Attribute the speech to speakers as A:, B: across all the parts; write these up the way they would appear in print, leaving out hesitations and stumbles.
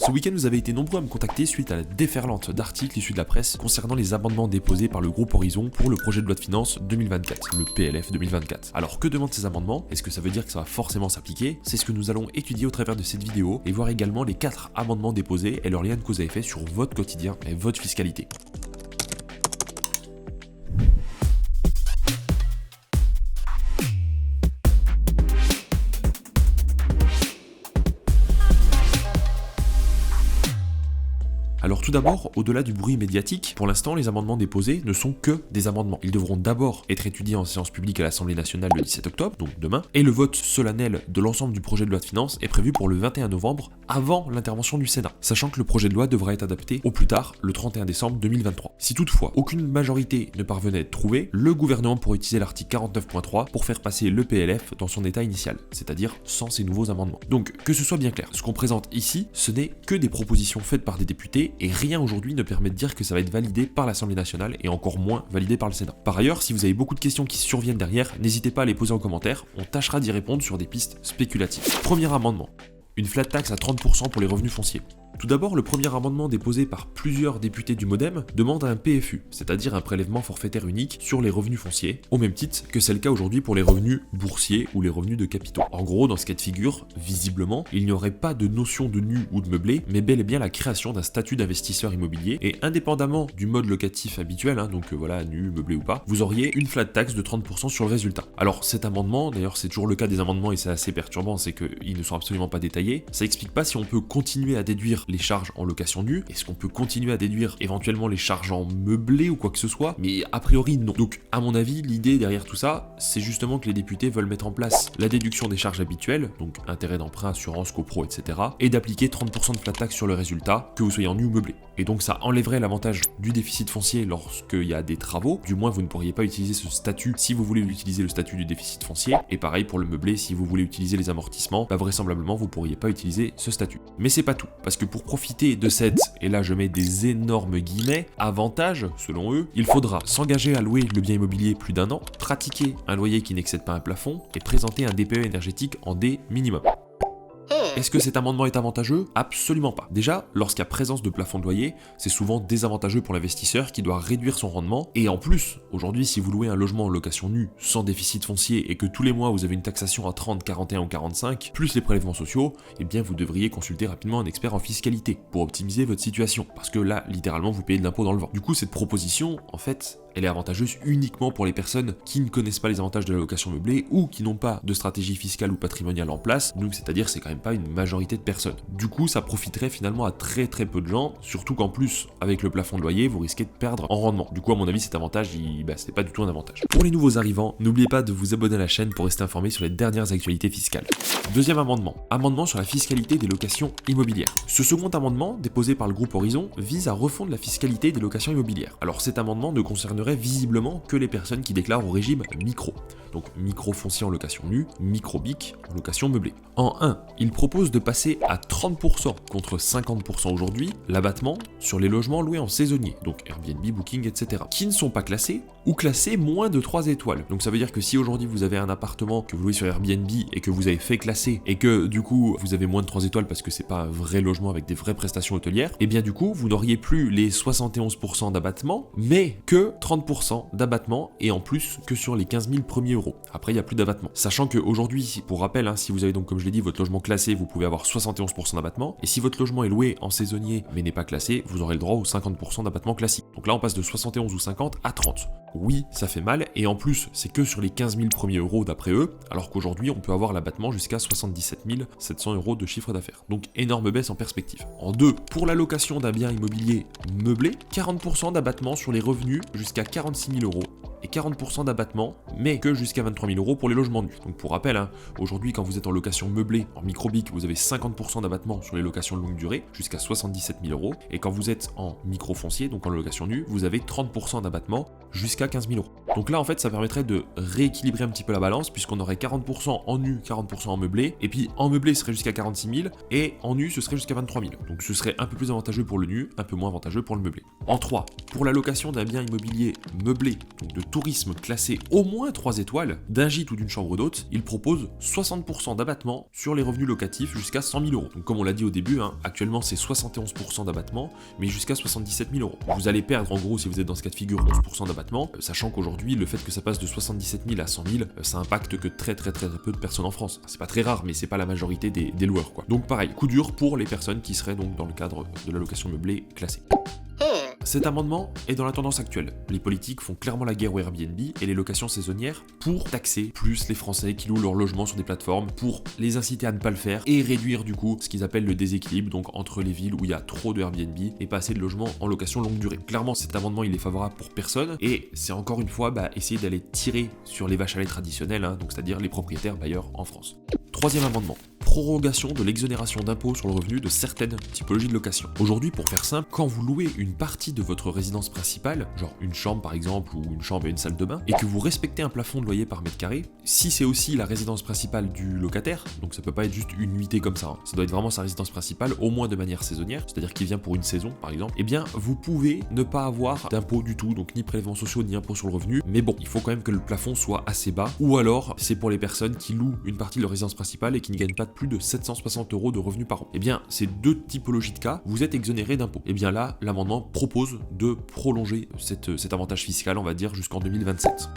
A: Ce week-end, vous avez été nombreux à me contacter suite à la déferlante d'articles issus de la presse concernant les amendements déposés par le groupe Horizon pour le projet de loi de finances 2024, le PLF 2024. Alors que demandent ces amendements? Est-ce que ça veut dire que ça va forcément s'appliquer? C'est ce que nous allons étudier au travers de cette vidéo et voir également les 4 amendements déposés et leur lien de cause à effet sur votre quotidien et votre fiscalité. Alors tout d'abord, au-delà du bruit médiatique, pour l'instant les amendements déposés ne sont que des amendements. Ils devront d'abord être étudiés en séance publique à l'Assemblée nationale le 17 octobre, donc demain, et le vote solennel de l'ensemble du projet de loi de finances est prévu pour le 21 novembre, avant l'intervention du Sénat, sachant que le projet de loi devra être adapté au plus tard le 31 décembre 2023. Si toutefois aucune majorité ne parvenait à être trouvée, le gouvernement pourrait utiliser l'article 49.3 pour faire passer le PLF dans son état initial, c'est-à-dire sans ces nouveaux amendements. Donc que ce soit bien clair, ce qu'on présente ici, ce n'est que des propositions faites par des députés et rien aujourd'hui ne permet de dire que ça va être validé par l'Assemblée nationale et encore moins validé par le Sénat. Par ailleurs, si vous avez beaucoup de questions qui surviennent derrière, n'hésitez pas à les poser en commentaire, on tâchera d'y répondre sur des pistes spéculatives. Premier amendement, une flat tax à 30% pour les revenus fonciers. Tout d'abord, le premier amendement déposé par plusieurs députés du MoDem demande un PFU, c'est-à-dire un prélèvement forfaitaire unique sur les revenus fonciers, au même titre que c'est le cas aujourd'hui pour les revenus boursiers ou les revenus de capitaux. En gros, dans ce cas de figure, visiblement, il n'y aurait pas de notion de nu ou de meublé, mais bel et bien la création d'un statut d'investisseur immobilier, et indépendamment du mode locatif habituel, donc voilà, nu, meublé ou pas, vous auriez une flat tax de 30% sur le résultat. Alors cet amendement, d'ailleurs c'est toujours le cas des amendements et c'est assez perturbant, c'est qu'ils ne sont absolument pas détaillés, ça explique pas si on peut continuer à déduire les charges en location nue, est-ce qu'on peut continuer à déduire éventuellement les charges en meublé ou quoi que ce soit, mais a priori non. Donc à mon avis, l'idée derrière tout ça, c'est justement que les députés veulent mettre en place la déduction des charges habituelles, donc intérêt d'emprunt, assurance, copro, etc., et d'appliquer 30% de flat tax sur le résultat, que vous soyez en nu ou meublé. Et donc ça enlèverait l'avantage du déficit foncier lorsqu'il y a des travaux, du moins vous ne pourriez pas utiliser ce statut si vous voulez utiliser le statut du déficit foncier, et pareil pour le meublé, si vous voulez utiliser les amortissements, vraisemblablement vous pourriez pas utiliser ce statut. Mais c'est pas tout, parce que pour profiter de cette, et là je mets des énormes guillemets, avantage, selon eux, il faudra s'engager à louer le bien immobilier plus d'1 an, pratiquer un loyer qui n'excède pas un plafond, et présenter un DPE énergétique en D minimum. Est-ce que cet amendement est avantageux? Absolument pas. Déjà, lorsqu'il y a présence de plafond de loyer, c'est souvent désavantageux pour l'investisseur qui doit réduire son rendement. Et en plus, aujourd'hui, si vous louez un logement en location nue, sans déficit foncier, et que tous les mois vous avez une taxation à 30, 41 ou 45, plus les prélèvements sociaux, eh bien vous devriez consulter rapidement un expert en fiscalité pour optimiser votre situation. Parce que là, littéralement, vous payez de l'impôt dans le vent. Du coup, cette proposition, en fait, elle est avantageuse uniquement pour les personnes qui ne connaissent pas les avantages de la location meublée ou qui n'ont pas de stratégie fiscale ou patrimoniale en place, donc c'est-à-dire c'est quand même pas une majorité de personnes. Du coup, ça profiterait finalement à très peu de gens, surtout qu'en plus, avec le plafond de loyer, vous risquez de perdre en rendement. Du coup, à mon avis, cet avantage, c'est pas du tout un avantage. Pour les nouveaux arrivants, n'oubliez pas de vous abonner à la chaîne pour rester informé sur les dernières actualités fiscales. Deuxième amendement sur la fiscalité des locations immobilières. Ce second amendement, déposé par le groupe Horizon, vise à refondre la fiscalité des locations immobilières. Alors cet amendement ne concernerait visiblement que les personnes qui déclarent au régime micro. Donc micro foncier en location nue, micro BIC en location meublée. En 1, il propose de passer à 30% contre 50% aujourd'hui l'abattement sur les logements loués en saisonnier, donc Airbnb, Booking, etc., qui ne sont pas classés ou classés moins de 3 étoiles. Donc ça veut dire que si aujourd'hui vous avez un appartement que vous louez sur Airbnb et que vous avez fait classer et que du coup vous avez moins de 3 étoiles parce que c'est pas un vrai logement avec des vraies prestations hôtelières, et bien du coup vous n'auriez plus les 71% d'abattement, mais que 30% d'abattement et en plus que sur les 15 000 premiers euros. Après il n'y a plus d'abattement. Sachant qu'aujourd'hui, pour rappel, si vous avez donc comme je l'ai dit votre logement classé, vous pouvez avoir 71% d'abattement, et si votre logement est loué en saisonnier mais n'est pas classé, vous aurez le droit aux 50% d'abattement classique. Donc là on passe de 71 ou 50 à 30. Oui, ça fait mal, et en plus, c'est que sur les 15 000 premiers euros d'après eux, alors qu'aujourd'hui, on peut avoir l'abattement jusqu'à 77 700 euros de chiffre d'affaires. Donc, énorme baisse en perspective. En 2, pour la location d'un bien immobilier meublé, 40% d'abattement sur les revenus jusqu'à 46 000 euros. Et 40% d'abattement, mais que jusqu'à 23 000 euros pour les logements nus. Donc pour rappel, aujourd'hui quand vous êtes en location meublée, en micro-BIC, vous avez 50% d'abattement sur les locations de longue durée, jusqu'à 77 000 euros. Et quand vous êtes en micro-foncier, donc en location nue, vous avez 30% d'abattement jusqu'à 15 000 euros. Donc là en fait ça permettrait de rééquilibrer un petit peu la balance, puisqu'on aurait 40% en nu, 40% en meublé, et puis en meublé ce serait jusqu'à 46 000, et en nu ce serait jusqu'à 23 000. Donc ce serait un peu plus avantageux pour le nu, un peu moins avantageux pour le meublé. En 3, pour la location d'un bien immobilier meublé, donc de tourisme classé au moins 3 étoiles, d'un gîte ou d'une chambre d'hôte, il propose 60% d'abattement sur les revenus locatifs jusqu'à 100 000 euros. Donc comme on l'a dit au début, actuellement c'est 71% d'abattement, mais jusqu'à 77 000 euros. Vous allez perdre en gros si vous êtes dans ce cas de figure 11% d'abattement, sachant qu'aujourd'hui le fait que ça passe de 77 000 à 100 000, ça impacte que très peu de personnes en France. C'est pas très rare, mais c'est pas la majorité des loueurs quoi. Donc pareil, coup dur pour les personnes qui seraient donc dans le cadre de la location meublée classée. Cet amendement est dans la tendance actuelle. Les politiques font clairement la guerre au Airbnb et les locations saisonnières pour taxer plus les Français qui louent leur logement sur des plateformes, pour les inciter à ne pas le faire et réduire du coup ce qu'ils appellent le déséquilibre, donc entre les villes où il y a trop de Airbnb et pas assez de logements en location longue durée. Clairement, cet amendement il est favorable pour personne et c'est encore une fois essayer d'aller tirer sur les vaches à lait traditionnelles, donc c'est-à-dire les propriétaires bailleurs en France. Troisième amendement. Prorogation de l'exonération d'impôt sur le revenu de certaines typologies de location. Aujourd'hui, pour faire simple, quand vous louez une partie de votre résidence principale, genre une chambre par exemple, ou une chambre et une salle de bain, et que vous respectez un plafond de loyer par mètre carré, si c'est aussi la résidence principale du locataire, donc ça peut pas être juste une nuitée comme ça, ça doit être vraiment sa résidence principale, au moins de manière saisonnière, c'est-à-dire qu'il vient pour une saison par exemple, eh bien vous pouvez ne pas avoir d'impôt du tout, donc ni prélèvements sociaux, ni impôt sur le revenu, mais bon, il faut quand même que le plafond soit assez bas, ou alors c'est pour les personnes qui louent une partie de leur résidence principale et qui ne gagnent pas plus de 760 € de revenus par an. Eh bien, ces deux typologies de cas, vous êtes exonéré d'impôts. Eh bien là, l'amendement propose de prolonger cet avantage fiscal, on va dire, jusqu'en 2027.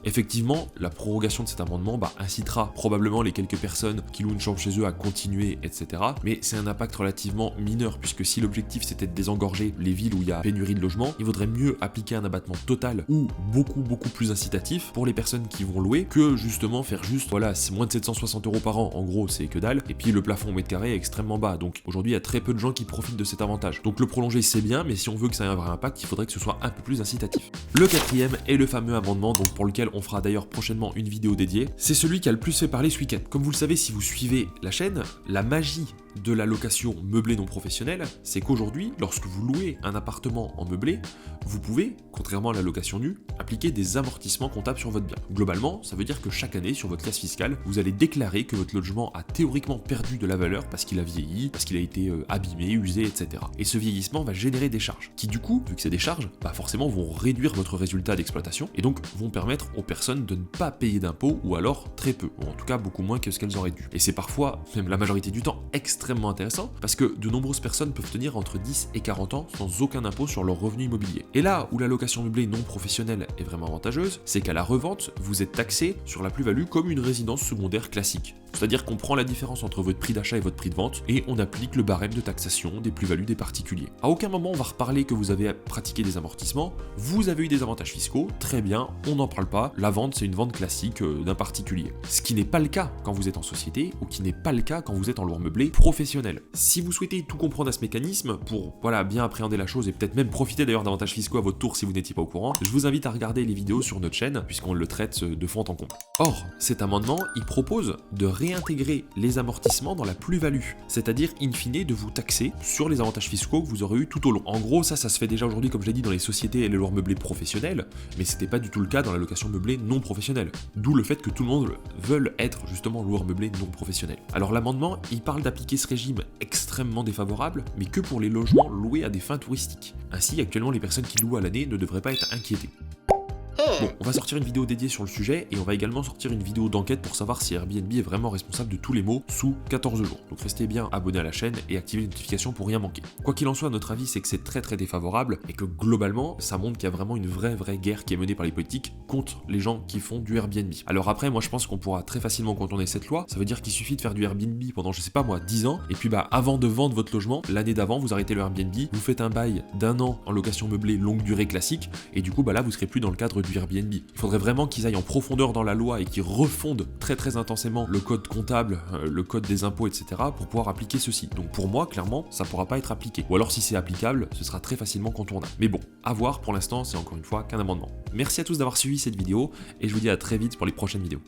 A: Effectivement, la prorogation de cet amendement incitera probablement les quelques personnes qui louent une chambre chez eux à continuer, etc. Mais c'est un impact relativement mineur, puisque si l'objectif c'était de désengorger les villes où il y a pénurie de logements, il vaudrait mieux appliquer un abattement total ou beaucoup plus incitatif pour les personnes qui vont louer que justement faire juste, voilà, c'est moins de 760 € par an, en gros c'est que dalle, et puis le plafond au mètre carré est extrêmement bas, donc aujourd'hui il y a très peu de gens qui profitent de cet avantage. Donc le prolonger c'est bien, mais si on veut que ça ait un vrai impact, il faudrait que ce soit un peu plus incitatif. Le quatrième est le fameux amendement, donc pour lequel on fera d'ailleurs prochainement une vidéo dédiée. C'est celui qui a le plus fait parler ce week-end. Comme vous le savez si vous suivez la chaîne, la magie de la location meublée non professionnelle, c'est qu'aujourd'hui, lorsque vous louez un appartement en meublé, vous pouvez, contrairement à la location nue, appliquer des amortissements comptables sur votre bien. Globalement, ça veut dire que chaque année, sur votre classe fiscale, vous allez déclarer que votre logement a théoriquement perdu de la valeur parce qu'il a vieilli, parce qu'il a été abîmé, usé, etc. Et ce vieillissement va générer des charges, qui du coup, vu que c'est des charges, forcément vont réduire votre résultat d'exploitation, et donc vont permettre aux personnes de ne pas payer d'impôts, ou alors très peu, ou en tout cas beaucoup moins que ce qu'elles auraient dû. Et c'est parfois, même la majorité du temps, extrêmement intéressant, parce que de nombreuses personnes peuvent tenir entre 10 et 40 ans sans aucun impôt sur leur revenu immobilier. Et là où la location meublée non professionnelle est vraiment avantageuse, c'est qu'à la revente, vous êtes taxé sur la plus-value comme une résidence secondaire classique. C'est-à-dire qu'on prend la différence entre votre prix d'achat et votre prix de vente, et on applique le barème de taxation des plus-values des particuliers. À aucun moment on va reparler que vous avez pratiqué des amortissements, vous avez eu des avantages fiscaux, très bien, on n'en parle pas, la vente c'est une vente classique d'un particulier. Ce qui n'est pas le cas quand vous êtes en société, ou qui n'est pas le cas quand vous êtes en loueur meublée professionnelle. Si vous souhaitez tout comprendre à ce mécanisme, pour bien appréhender la chose et peut-être même profiter d'ailleurs d'avantages fiscaux à votre tour si vous n'étiez pas au courant, je vous invite à regarder les vidéos sur notre chaîne, puisqu'on le traite de fond en comble. Or, cet amendement, il propose de réintégrer les amortissements dans la plus-value, c'est-à-dire in fine de vous taxer sur les avantages fiscaux que vous aurez eu tout au long. En gros, ça se fait déjà aujourd'hui, comme je l'ai dit, dans les sociétés et les loueurs meublées professionnelles, mais c'était pas du tout le cas dans la location meublée non professionnelle. D'où le fait que tout le monde veuille être justement loueur meublé non professionnel. Alors l'amendement, il parle d'appliquer ce régime extrêmement défavorable, mais que pour les logements loués à des fins touristiques. Ainsi, actuellement, les personnes qui louent à l'année ne devraient pas être inquiétées. Bon, on va sortir une vidéo dédiée sur le sujet et on va également sortir une vidéo d'enquête pour savoir si Airbnb est vraiment responsable de tous les maux sous 14 jours. Donc restez bien abonnés à la chaîne et activez les notifications pour rien manquer. Quoi qu'il en soit, notre avis c'est que c'est très défavorable et que globalement ça montre qu'il y a vraiment une vraie guerre qui est menée par les politiques contre les gens qui font du Airbnb. Alors après, moi je pense qu'on pourra très facilement contourner cette loi. Ça veut dire qu'il suffit de faire du Airbnb pendant, je sais pas moi, 10 ans et puis avant de vendre votre logement, l'année d'avant vous arrêtez le Airbnb, vous faites un bail d'1 an en location meublée longue durée classique et du coup là vous serez plus dans le cadre du Airbnb. Il faudrait vraiment qu'ils aillent en profondeur dans la loi et qu'ils refondent très intensément le code comptable, le code des impôts, etc. pour pouvoir appliquer ceci. Donc pour moi, clairement, ça pourra pas être appliqué. Ou alors si c'est applicable, ce sera très facilement contournable. Mais bon, à voir, pour l'instant, c'est encore une fois qu'un amendement. Merci à tous d'avoir suivi cette vidéo et je vous dis à très vite pour les prochaines vidéos.